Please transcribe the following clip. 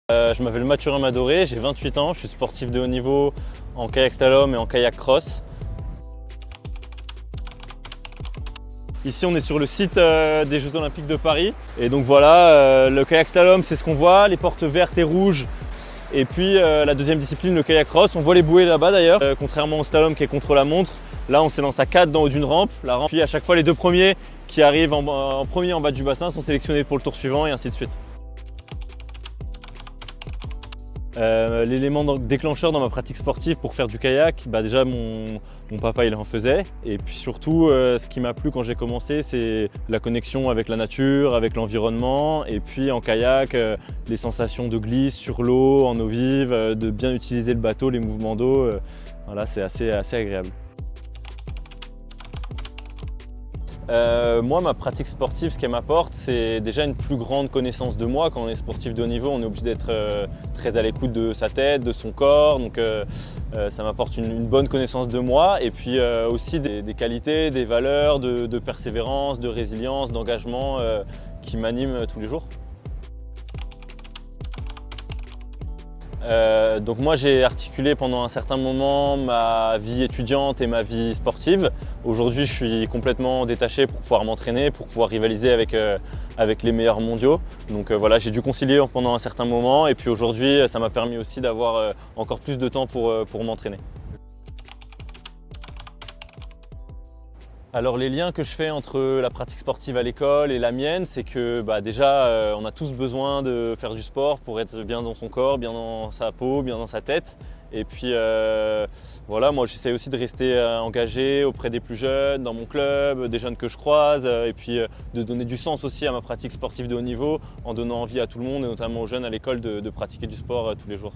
Je m'appelle Mathurin Madoré, j'ai 28 ans, je suis sportif de haut niveau en kayak slalom et en kayak cross. Ici on est sur le site des Jeux Olympiques de Paris et donc voilà, le kayak slalom c'est ce qu'on voit, les portes vertes et rouges. Et puis la deuxième discipline, le kayak cross, on voit les bouées là-bas d'ailleurs. Contrairement au slalom qui est contre la montre, là on s'élance à 4 dans haut d'une rampe. Puis à chaque fois les deux premiers qui arrivent en premier en bas du bassin sont sélectionnés pour le tour suivant et ainsi de suite. L'élément déclencheur dans ma pratique sportive pour faire du kayak, déjà mon papa il en faisait, et puis surtout ce qui m'a plu quand j'ai commencé c'est la connexion avec la nature, avec l'environnement, et puis en kayak les sensations de glisse sur l'eau, en eau vive, de bien utiliser le bateau, les mouvements d'eau, voilà, c'est assez agréable. Moi, ma pratique sportive, ce qu'elle m'apporte, c'est déjà une plus grande connaissance de moi. Quand on est sportif de haut niveau, on est obligé d'être très à l'écoute de sa tête, de son corps. Donc ça m'apporte une bonne connaissance de moi. Et puis aussi des qualités, des valeurs de persévérance, de résilience, d'engagement qui m'animent tous les jours. Donc moi j'ai articulé pendant un certain moment ma vie étudiante et ma vie sportive. Aujourd'hui je suis complètement détaché pour pouvoir m'entraîner, pour pouvoir rivaliser avec les meilleurs mondiaux. Donc voilà, j'ai dû concilier pendant un certain moment et puis aujourd'hui ça m'a permis aussi d'avoir encore plus de temps pour m'entraîner. Alors les liens que je fais entre la pratique sportive à l'école et la mienne, c'est que déjà on a tous besoin de faire du sport pour être bien dans son corps, bien dans sa peau, bien dans sa tête. Et puis voilà, moi j'essaie aussi de rester engagé auprès des plus jeunes, dans mon club, des jeunes que je croise, et puis de donner du sens aussi à ma pratique sportive de haut niveau en donnant envie à tout le monde et notamment aux jeunes à l'école de pratiquer du sport tous les jours.